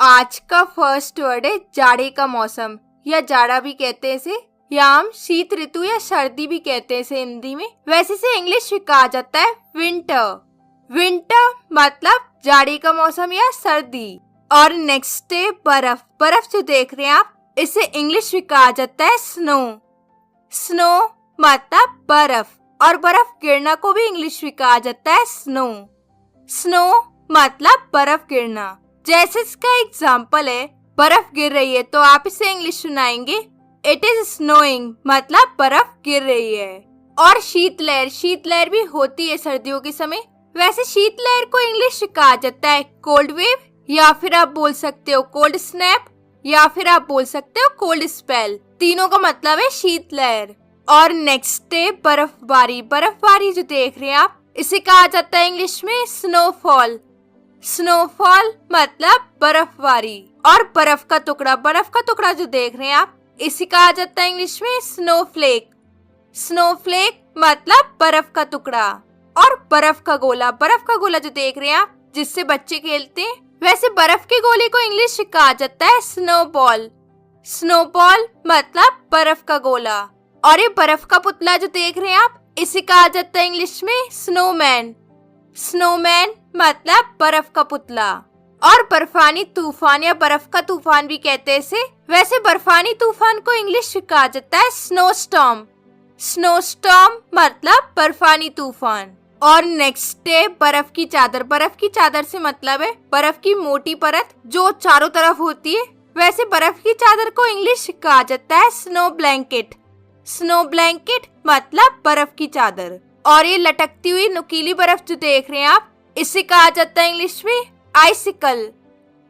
आज का first word है जाड़े का मौसम या जाड़ा भी कहते हैं इसे, या हम शीत ऋतु या सर्दी भी कहते हैं इसे हिंदी में। वैसे इसे इंग्लिश में कहा जाता है विंटर। विंटर मतलब जाड़े का मौसम या सर्दी। और नेक्स्ट है बर्फ। बर्फ जो देख रहे हैं आप, इसे इंग्लिश में कहा जाता है स्नो। स्नो मतलब बर्फ, और बर्फ गिरना को भी इंग्लिश में कहा जाता है स्नो। स्नो मतलब बर्फ गिरना। जैसे इसका एग्जाम्पल है, बर्फ गिर रही है तो आप इसे इंग्लिश सुनाएंगे इट इज स्नोइंग, मतलब बर्फ गिर रही है। और शीतलहर, शीतलहर भी होती है सर्दियों के समय। वैसे शीतलहर को इंग्लिश में कहा जाता है कोल्ड वेव, या फिर आप बोल सकते हो कोल्ड स्नैप, या फिर आप बोल सकते हो कोल्ड स्पेल। तीनों का मतलब है शीतलहर। और नेक्स्ट है बर्फबारी। बर्फबारी जो देख रहे हैं आप, इसे कहा जाता है इंग्लिश में स्नोफॉल। स्नोफॉल मतलब बर्फबारी। और बर्फ का टुकड़ा जो देख रहे हैं आप, इसे कहा जाता है इंग्लिश में स्नोफ्लेक। स्नोफ्लेक मतलब बर्फ का टुकड़ा। और बर्फ का गोला जो देख रहे हैं आप, जिससे बच्चे खेलते हैं, वैसे बर्फ के गोले को इंग्लिश में कहा जाता है स्नोबॉल। स्नोबॉल मतलब बर्फ का गोला। और ये बर्फ का पुतला जो देख रहे हैं आप, इसे कहा जाता है इंग्लिश में स्नोमैन। स्नोमैन मतलब बर्फ का पुतला। और बर्फानी तूफान या बर्फ का तूफान भी कहते हैं इसे। वैसे बर्फानी तूफान को इंग्लिश में कहा जाता है स्नोस्टॉर्म। स्नोस्टॉर्म मतलब बर्फानी तूफान। और नेक्स्ट है बर्फ की चादर। बर्फ की चादर से मतलब है बर्फ की मोटी परत जो चारों तरफ होती है। वैसे बर्फ की चादर को इंग्लिश में कहा जाता है स्नो ब्लैंकेट। स्नो ब्लैंकेट मतलब बर्फ की चादर। और ये लटकती हुई नुकीली बर्फ जो देख रहे हैं आप, इसे कहा जाता है इंग्लिश में आइसिकल।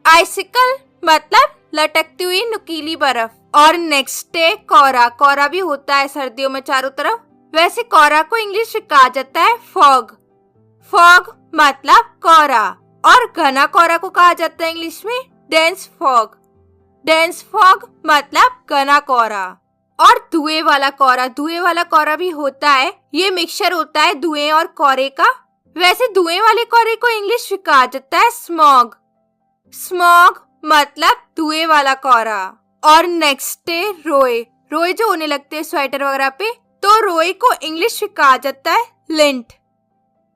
आइसिकल मतलब लटकती हुई नुकीली बर्फ। और नेक्स्ट है कोहरा। कोहरा भी होता है सर्दियों में चारों तरफ। वैसे कोहरा को इंग्लिश में कहा जाता है फॉग। फॉग मतलब कोहरा। और घना कोहरा को कहा जाता है इंग्लिश में डेंस फॉग। डेंस फॉग मतलब घना कोहरा। और धुएं वाला कोहरा भी होता है। ये मिक्सचर होता है धुएं और कोहरे का। वैसे धुएं वाले कोहरे को इंग्लिश में कहा जाता है स्मॉग। स्मॉग मतलब धुएं वाला कोहरा। और नेक्स्ट है रोए। रोए जो होने लगते हैं स्वेटर वगैरह पे, तो रोए को इंग्लिश में कहा जाता है लिंट।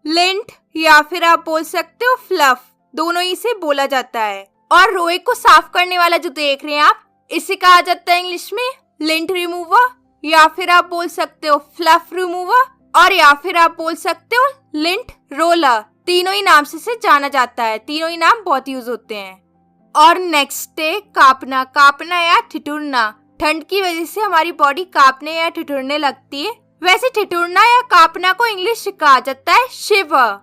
लिंट या फिर आप बोल सकते हो फ्लफ, दोनों ही से बोला जाता है। और रोए को साफ करने वाला जो देख रहे हैं आप, इसे कहा जाता है इंग्लिश में लिंट रिमूवर, या फिर आप बोल सकते हो फ्लफ रिमूवर, और या फिर आप बोल सकते हो लिंट रोलर। तीनों ही नाम से जाना जाता है। तीनों ही नाम बहुत यूज होते हैं। और नेक्स्ट है कांपना। कांपना या ठिठुरना। ठंड की वजह से हमारी बॉडी कांपने या ठिठुरने लगती है। वैसे ठिठुरना या कांपना को इंग्लिश में कहा जाता है शिवर।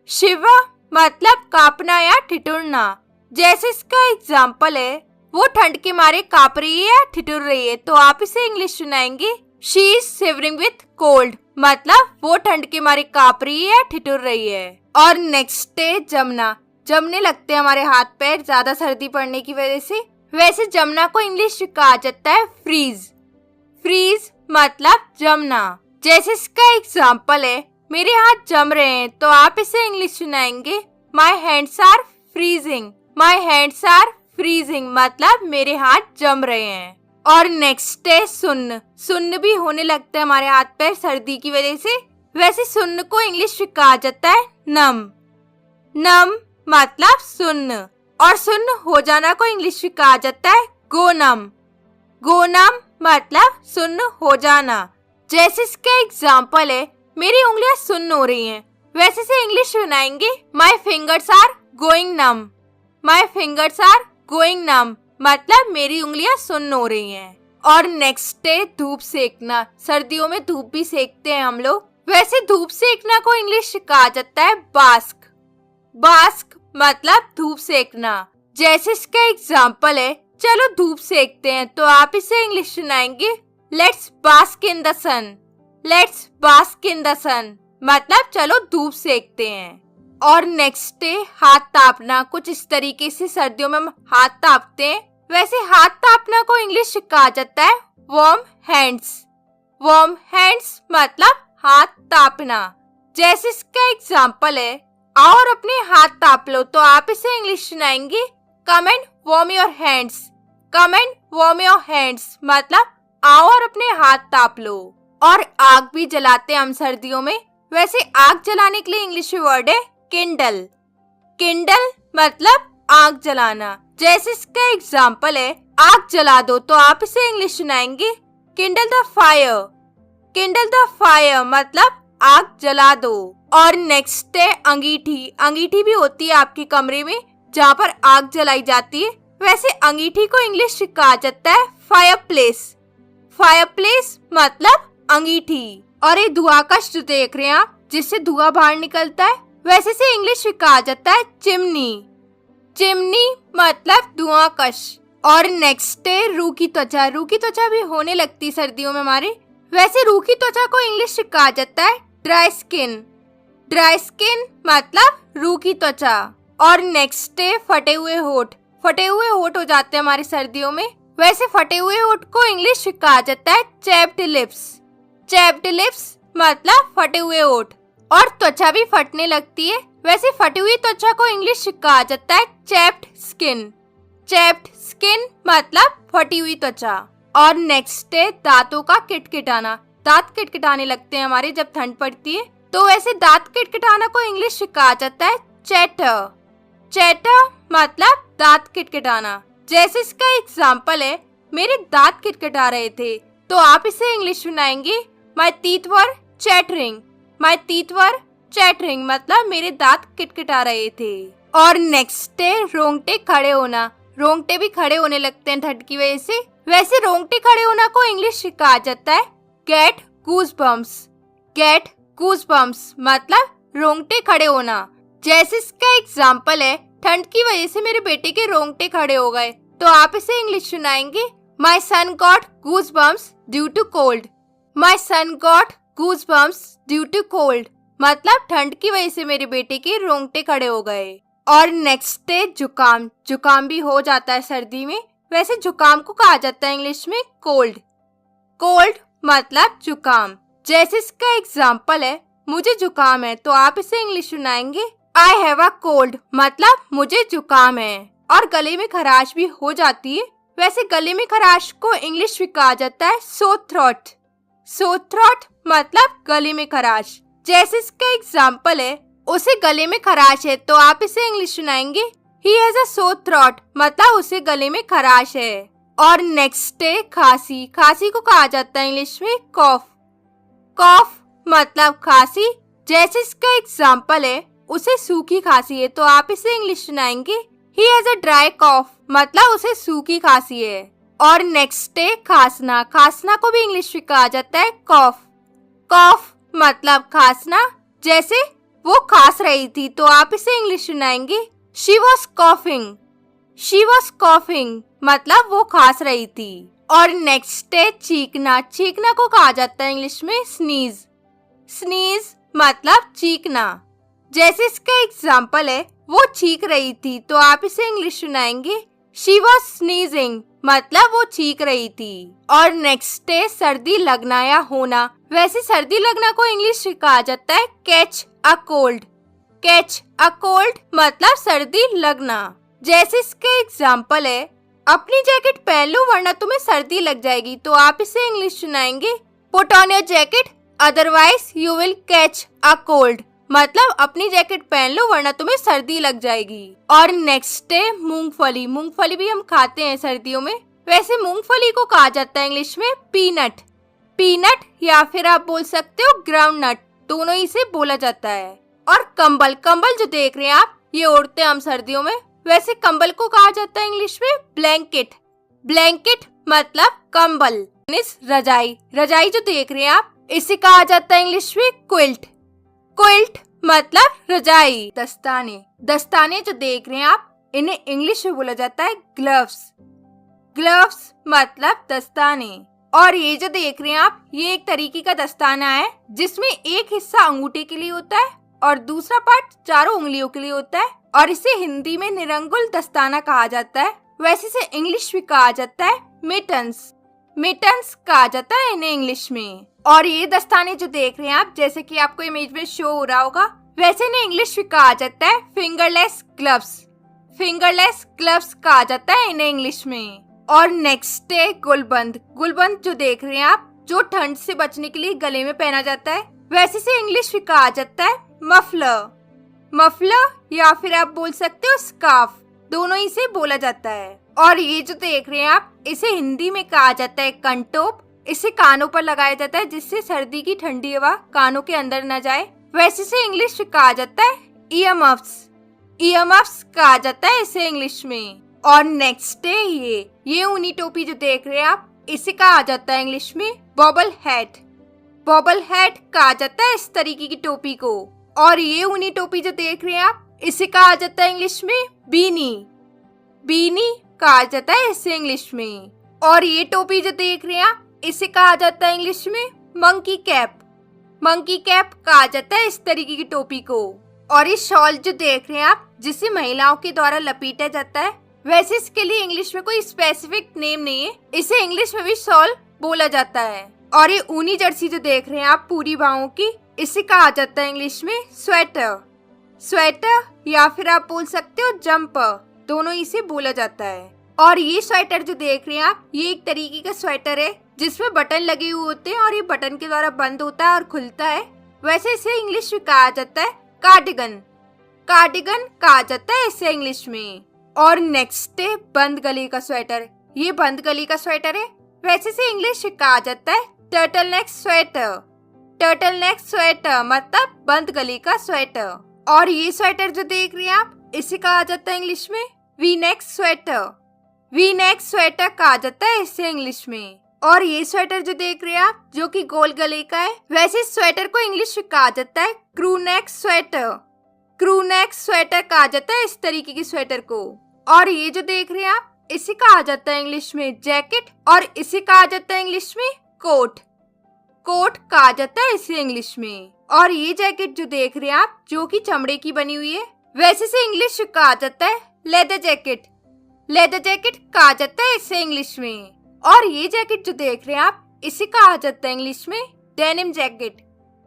शिवर मतलब कांपना या ठिठुरना। जैसे इसका एग्जाम्पल है, वो ठंड के मारे कांप रही है या ठिठुर रही है, तो आप इसे इंग्लिश सुनाएंगे she is shivering with cold, मतलब वो ठंड के मारे कांप रही है या ठिठुर रही है। और नेक्स्ट है जमना। जमने लगते हैं हमारे हाथ पैर ज्यादा सर्दी पड़ने की वजह से। वैसे जमना को इंग्लिश में कहा जाता है फ्रीज। फ्रीज मतलब जमना। जैसे इसका एग्जाम्पल है, मेरे हाथ जम रहे हैं, तो आप इसे इंग्लिश सुनाएंगे my hands are freezing. My hands are freezing मतलब मेरे हाथ जम रहे हैं। और नेक्स्ट है सुन्न। सुन्न भी होने लगता है हमारे हाथ पैर सर्दी की वजह से। वैसे सुन्न को इंग्लिश में कहा जाता है नम। नम मतलब सुन्न। और सुन्न हो जाना को इंग्लिश में कहा जाता है गो नम। गो नम मतलब सुन्न हो जाना। जैसे इसका एग्जाम्पल है, मेरी उंगलियां सुन्न हो रही हैं, वैसे से इंग्लिश सुनाएंगे my fingers are going numb. My fingers are going numb मतलब मेरी उंगलियां सुन्न हो रही हैं। और नेक्स्ट है धूप सेकना। सर्दियों में धूप भी सेकते हैं हम लोग। वैसे धूप सेकना को इंग्लिश में कहा जाता है बास्क। बास्क मतलब धूप सेकना। जैसे इसका एग्जाम्पल है, चलो धूप सेकते हैं, तो आप इसे इंग्लिश सुनाएंगे let's bask in the sun. Let's bask in the sun मतलब चलो धूप सेकते हैं। और नेक्स्ट है हाथ तापना। कुछ इस तरीके से सर्दियों में हम हाथ तापते हैं। वैसे हाथ तापना को इंग्लिश में कहा जाता है वार्म हैंड्स। वार्म हैंड्स मतलब हाथ तापना। जैसे इसका एग्जाम्पल है, आओ और अपने हाथ ताप लो, तो आप इसे इंग्लिश सुनाएंगे come and warm your hands. Come and warm your hands मतलब आओ और अपने हाथ ताप लो। और आग भी जलाते हैं हम सर्दियों में, वैसे आग जलाने के लिए इंग्लिश वर्ड है किंडल। किंडल मतलब आग जलाना। जैसे इसका एग्जाम्पल है आग जला दो, तो आप इसे इंग्लिश सुनाएंगे Kindle the fire. Kindle the fire मतलब आग जला दो। और नेक्स्ट है अंगीठी। अंगीठी भी होती है आपके कमरे में जहाँ पर आग जलाई जाती है, वैसे अंगीठी को इंग्लिश में कहा जाता है फायर प्लेस। फायर प्लेस मतलब अंगीठी। और ये धुआं कश जो देख रहे हैं आप, जिससे धुआं बाहर निकलता है, वैसे से इंग्लिश में कहा जाता है चिमनी। चिमनी मतलब धुआं कश। और नेक्स्ट है रूखी त्वचा। रूखी त्वचा भी होने लगती है सर्दियों में हमारे, वैसे रूखी त्वचा को इंग्लिश में कहा जाता है ड्राई स्किन। ड्राई स्किन मतलब रूखी त्वचा। और नेक्स्ट है फटे हुए होठ। फटे हुए होठ हो जाते हैं हमारे सर्दियों में, वैसे फटे हुए होठ को इंग्लिश में कहा जाता है चैप्ड लिप्स। चैप्ड लिप्स मतलब फटे हुए होठ। और त्वचा भी फटने लगती है, वैसे फटी हुई त्वचा को इंग्लिश में कहा जाता है चैप्ड स्किन। चैप्ड स्किन मतलब फटी हुई त्वचा। और नेक्स्ट है दांतों का किटकिटाना। दांत किटकिटाने लगते हैं हमारे जब ठंड पड़ती है, तो वैसे दांत किटकिटाना को इंग्लिश में कहा जाता है चैटर। चैटर मतलब दांत किटकिटाना। जैसे इसका एग्जाम्पल है मेरे दांत किटकिटा रहे थे, तो आप इसे इंग्लिश सुनाएंगे my teeth were chattering. My teeth were chattering मतलब मेरे दांत किटकिटा रहे थे। और नेक्स्ट है रोंगटे खड़े होना। रोंगटे भी खड़े होने लगते हैं ठंड की वजह से, वैसे रोंगटे खड़े होना को इंग्लिश में कहा जाता है गेट गूज़बम्प्स। गेट गूज़बम्प्स मतलब रोंगटे खड़े होना। जैसे इसका एग्जाम्पल है ठंड की वजह से मेरे बेटे के रोंगटे खड़े हो गए, तो आप इसे इंग्लिश सुनाएंगे my son got goosebumps due to cold. My son got goosebumps due to cold मतलब ठंड की वजह से मेरे बेटे के रोंगटे खड़े हो गए। और नेक्स्ट है जुकाम। जुकाम भी हो जाता है सर्दी में, वैसे जुकाम को कहा जाता है इंग्लिश में कोल्ड। कोल्ड मतलब जुकाम। जैसे इसका एग्जाम्पल है मुझे जुकाम है, तो आप इसे इंग्लिश सुनाएंगे आई हैव अ कोल्ड मतलब मुझे जुकाम है। और गले में खराश भी हो जाती है, वैसे गले में खराश को इंग्लिश में कहा जाता है सो थ्रोट। सो थ्रोट मतलब गले में खराश। जैसे इसका एग्जाम्पल है उसे गले में खराश है, तो आप इसे इंग्लिश सुनाएंगे he has a so throat मतलब उसे गले में खराश है। और नेक्स्ट है खांसी। खांसी को कहा जाता है इंग्लिश में कॉफ। कॉफ मतलब खांसी। जैसे इसका एग्जाम्पल है उसे सूखी खांसी है, तो आप इसे इंग्लिश सुनाएंगे ही हैज अ ड्राई कॉफ मतलब उसे सूखी खांसी है। और नेक्स्ट है खांसना। खांसना को भी इंग्लिश में कहा जाता है कॉफ। कॉफ मतलब खांसना। जैसे वो खांस रही थी, तो आप इसे इंग्लिश सुनाएंगे she was coughing. She was coughing मतलब वो खांस रही थी। और नेक्स्ट है चीखना। चीखना को कहा जाता है इंग्लिश में स्नीज। स्नीज मतलब चीखना। जैसे इसका एग्जाम्पल है वो चीख रही थी, तो आप इसे इंग्लिश सुनाएंगे शी वॉज स्नीजिंग मतलब वो चीख रही थी। और नेक्स्ट है सर्दी लगना या होना। वैसे सर्दी लगना को इंग्लिश में कहा जाता है catch a cold. Catch a cold मतलब सर्दी लगना। जैसे इसके एग्जाम्पल है अपनी जैकेट पहन लो वरना तुम्हें सर्दी लग जाएगी, तो आप इसे इंग्लिश सुनाएंगे put on your jacket otherwise you will catch a cold मतलब अपनी जैकेट पहन लो वरना तुम्हें सर्दी लग जाएगी। और नेक्स्ट है मूंगफली। मूंगफली भी हम खाते हैं सर्दियों में, वैसे मूंगफली को कहा जाता है इंग्लिश में पीनट। पीनट या फिर आप बोल सकते हो ग्राउंड नट, दोनों ही से बोला जाता है। और कंबल। कंबल जो देख रहे हैं आप ये ओढ़ते हैं हम सर्दियों में, वैसे कंबल को कहा जाता है इंग्लिश में ब्लैंकेट। ब्लैंकेट मतलब कंबल। रजाई। रजाई जो देख रहे हैं आप इसे कहा जाता है इंग्लिश में क्विल्ट। क्विल्ट मतलब रजाई। दस्ताने। दस्ताने जो देख रहे हैं आप इन्हें इंग्लिश में बोला जाता है ग्लव्स। ग्लव्स मतलब दस्ताने। और ये जो देख रहे हैं आप ये एक तरीके का दस्ताना है जिसमें एक हिस्सा अंगूठे के लिए होता है और दूसरा पार्ट चारों उंगलियों के लिए होता है, और इसे हिंदी में निरंगुल दस्ताना कहा जाता है। वैसे इसे इंग्लिश में कहा जाता है मिटन्स। मिटन्स कहा जाता है इन्हें इंग्लिश में। और ये दस्ताने जो देख रहे हैं आप जैसे कि आपको इमेज में शो हो रहा होगा, वैसे इन्हें इंग्लिश में कहा जाता है फिंगरलेस ग्लव्स। फिंगरलेस ग्लव्स कहा जाता है इन्हें इंग्लिश में। और नेक्स्ट है गुलबंद। गुलबंद जो देख रहे हैं आप, जो ठंड से बचने के लिए गले में पहना जाता है, वैसे से इंग्लिश में कहा जाता है मफलर। मफलर या फिर आप बोल सकते हो स्कार्फ, दोनों ही से बोला जाता है। और ये जो देख रहे हैं आप, इसे हिंदी में कहा जाता है कंटोप। इसे कानों पर लगाया जाता है जिससे सर्दी की ठंडी हवा कानों के अंदर न जाए। वैसे से इंग्लिश में कहा जाता है ईयर मफ्स। ईयर मफ्स कहा जाता है इसे इंग्लिश में। और नेक्स्ट है ये ऊनी टोपी जो देख रहे हैं आप, इसे कहा जाता है इंग्लिश में बॉबल हैट। बॉबल हैट कहा जाता है इस तरीके की टोपी को। और ये ऊनी टोपी जो देख रहे हैं आप, इसे कहा जाता है इंग्लिश में बीनी। बीनी कहा जाता है इसे इंग्लिश में। और ये टोपी जो देख रहे हैं आप, इसे कहा जाता है इंग्लिश में मंकी कैप। मंकी कैप कहा जाता है इस तरीके की टोपी को। और ये शॉल जो देख रहे हैं आप, जिसे महिलाओं के द्वारा लपेटा जाता है, वैसे इसके लिए इंग्लिश में कोई स्पेसिफिक नेम नहीं है, इसे इंग्लिश में भी शॉल बोला जाता है। और ये ऊनी जर्सी जो देख रहे हैं आप पूरी बाहों की, इसे कहा जाता है इंग्लिश में स्वेटर। स्वेटर या फिर आप बोल सकते हो जंपर, दोनों इसे बोला जाता है। और ये स्वेटर जो देख रहे हैं आप, ये एक तरीके का स्वेटर है जिसमें बटन लगे हुए होते हैं और ये बटन के द्वारा बंद होता है और खुलता है। वैसे इसे इंग्लिश में कहा जाता है कार्डिगन। कार्डिगन कहा जाता है इसे इंग्लिश में। और नेक्स्ट है बंद गले का स्वेटर। ये बंद गले का स्वेटर है, वैसे इसे इंग्लिश में कहा जाता है turtle neck sweater. Turtle neck sweater मतलब बंद गले का स्वेटर। और ये स्वेटर जो देख रहे हैं आप, इसे कहा जाता है इंग्लिश में V neck sweater. V neck sweater कहा जाता है इसे इंग्लिश में। और ये स्वेटर जो देख रहे हैं आप, जो कि गोल गले का है, वैसे इस स्वेटर को इंग्लिश में कहा जाता है क्रू नेक स्वेटर। क्रू नेक स्वेटर कहा जाता है इस तरीके की स्वेटर को। और ये जो देख रहे हैं आप, इसे कहा जाता है इंग्लिश में जैकेट। और इसे कहा जाता है इंग्लिश में कोट। कोट कहा जाता है इसे इंग्लिश में। और ये जैकेट जो देख रहे हैं आप, जो कि चमड़े की बनी हुई है, वैसे से इंग्लिश में कहा जाता है लेदर जैकेट। लेदर जैकेट कहा जाता है इसे इंग्लिश में। और ये जैकेट जो देख रहे हैं आप, इसे कहा जाता है इंग्लिश में डेनिम जैकेट।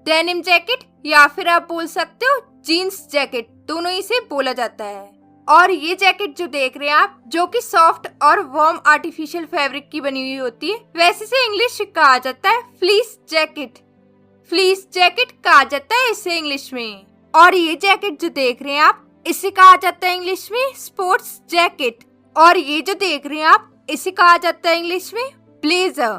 डेनिम जैकेट या फिर आप बोल सकते हो जीन्स जैकेट, दोनों इसे बोला जाता है। और ये जैकेट जो देख रहे हैं आप, जो कि सॉफ्ट और वार्म आर्टिफिशियल फैब्रिक की बनी हुई होती है, वैसे से इंग्लिश में कहा जाता है फ्लीस जैकेट। फ्लीस जैकेट कहा जाता है इसे इंग्लिश में। और ये जैकेट जो देख रहे हैं आप, इसे कहा जाता है इंग्लिश में स्पोर्ट्स जैकेट। और ये जो देख रहे हैं आप, इसे कहा जाता है इंग्लिश में ब्लेजर।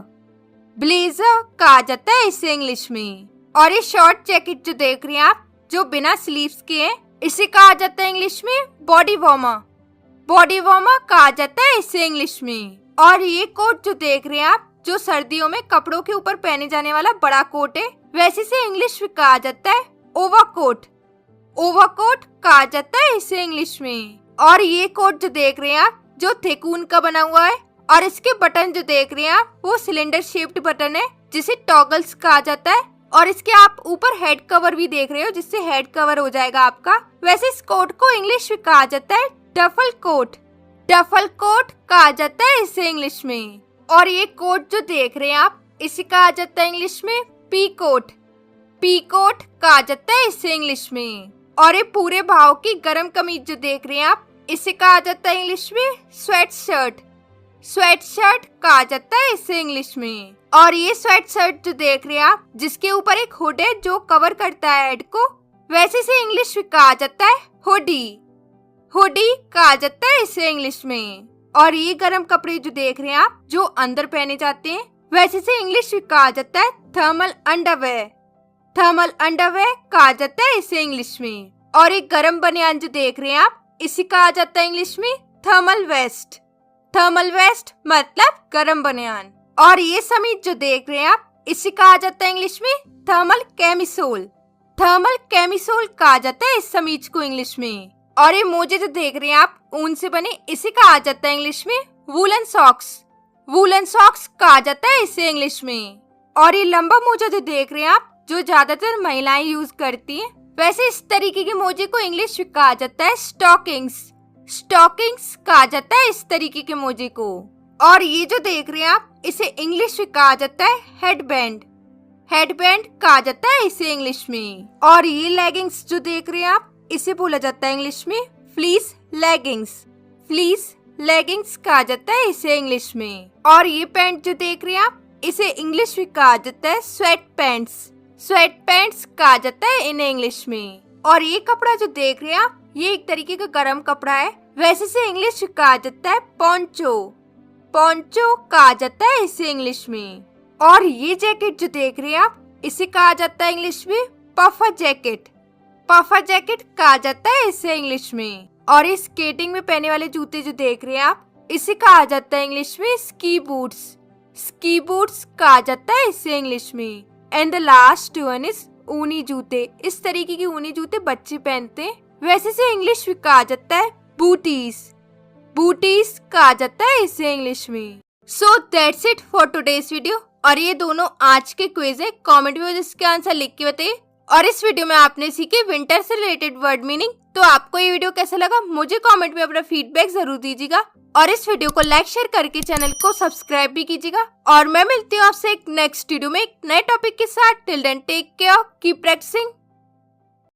ब्लेजर कहा जाता है इसे इंग्लिश में। और ये शॉर्ट जैकेट जो देख रहे हैं आप, जो बिना स्लीव्स के हैं, इसे कहा जाता है इंग्लिश में बॉडी वार्मर। बॉडी वार्मर कहा जाता है इसे इंग्लिश में। और ये कोट जो देख रहे हैं आप, जो सर्दियों में कपड़ों के ऊपर पहने जाने वाला बड़ा कोट है, वैसे से इंग्लिश में कहा जाता है ओवरकोट। ओवरकोट कहा जाता है इसे इंग्लिश में। और ये कोट जो देख रहे हैं आप, जो थिकून का बना हुआ है, और इसके बटन जो देख रहे हैं आप, वो सिलेंडर शेप्ड बटन है जिसे टॉगल्स कहा जाता है। और इसके आप ऊपर हेड कवर भी देख रहे हो, जिससे हेड कवर हो जाएगा आपका। वैसे इस कोट को इंग्लिश में कहा जाता है डफल कोट। डफल कोट कहा जाता है इसे इंग्लिश में। और ये कोट जो देख रहे हैं आप, इसे कहा जाता है इंग्लिश में पी कोट। पी कोट कहा जाता है इसे इंग्लिश में। और ये पूरे भाव की गर्म कमीज जो देख रहे हैं आप, इसे कहा जाता है इंग्लिश में स्वेट शर्ट। स्वेट शर्ट कहा जाता है इसे इंग्लिश में। और ये स्वेट शर्ट जो देख रहे हैं आप, जिसके ऊपर एक हुड है जो कवर करता है हेड को, वैसे से इंग्लिश में कहा जाता है हुडी। हुडी कहा जाता है इसे इंग्लिश में। और ये गर्म कपड़े जो देख रहे हैं आप, जो अंदर पहने जाते हैं, वैसे से इंग्लिश में कहा जाता है थर्मल अंडरवेयर। थर्मल अंडरवेयर कहा जाता है इसे इंग्लिश में। और एक गर्म बनियान जो देख रहे हैं आप, इसे कहा जाता है इंग्लिश में थर्मल वेस्ट। थर्मल वेस्ट मतलब गर्म बनियान। और ये समीज जो देख रहे हैं आप, इसे कहा जाता है इंग्लिश में थर्मल कैमिसोल। थर्मल कैमिसोल कहा जाता है इस समीज को इंग्लिश में। और ये मोजे जो देख रहे हैं आप, ऊन से बने, इसे कहा जाता है इंग्लिश में वूलन सॉक्स। वूलन सॉक्स कहा जाता है इसे इंग्लिश में। और ये लंबा मोजा जो देख रहे हैं आप, जो ज्यादातर महिलाएं यूज करती हैं, वैसे इस तरीके के मोजे को इंग्लिश में कहा जाता है स्टॉकिंग्स। स्टॉकिंग्स कहा जाता है इस तरीके के मोजे को। और ये जो देख रहे हैं आप, इसे इंग्लिश में कहा जाता है हेडबैंड। हेडबैंड कहा जाता है इसे इंग्लिश में। और ये लेगिंग्स जो देख रहे हैं आप, इसे बोला जाता है इंग्लिश में फ्लीस लेगिंग्स। फ्लीस लेगिंग्स कहा जाता है इसे इंग्लिश में। और ये पैंट जो देख रहे हैं आप, इसे इंग्लिश में कहा जाता है स्वेट पैंट्स। स्वेट पैंट्स कहा जाता है इन्हें इंग्लिश में। और ये कपड़ा जो देख रहे हैं आप, ये एक तरीके का गर्म कपड़ा है। वैसे इसे इंग्लिश में कहा जाता है पोंचो। पोंचो कहा जाता है इसे इंग्लिश में। और ये जैकेट जो देख रहे हैं आप, इसे कहा जाता है इंग्लिश में पफर जैकेट। पफर जैकेट कहा जाता है इसे इंग्लिश में। और ये स्केटिंग में पहने वाले जूते जो देख रहे हैं आप, इसे कहा जाता है इंग्लिश में स्की बूट्स। स्की बूट्स कहा जाता है इसे इंग्लिश में। And the last one is ऊनी जूते। इस तरीके के ऊनी जूते बच्चे पहनते हैं। वैसे से इंग्लिश में कहा जाता है बूटीज। बूटीज कहा जाता है इसे इंग्लिश में। So that's it for today's video. और ये दोनों आज के क्विज है। कमेंट में इसके आंसर लिख के बताइए। और इस वीडियो में आपने सीखे विंटर से रिलेटेड वर्ड मीनिंग। तो आपको ये वीडियो कैसा लगा मुझे कमेंट में अपना फीडबैक जरूर दीजिएगा। और इस वीडियो को लाइक शेयर करके चैनल को सब्सक्राइब भी कीजिएगा। और मैं मिलती हूँ आपसे एक नेक्स्ट वीडियो में एक नए टॉपिक के साथ। Till then take care, keep practising.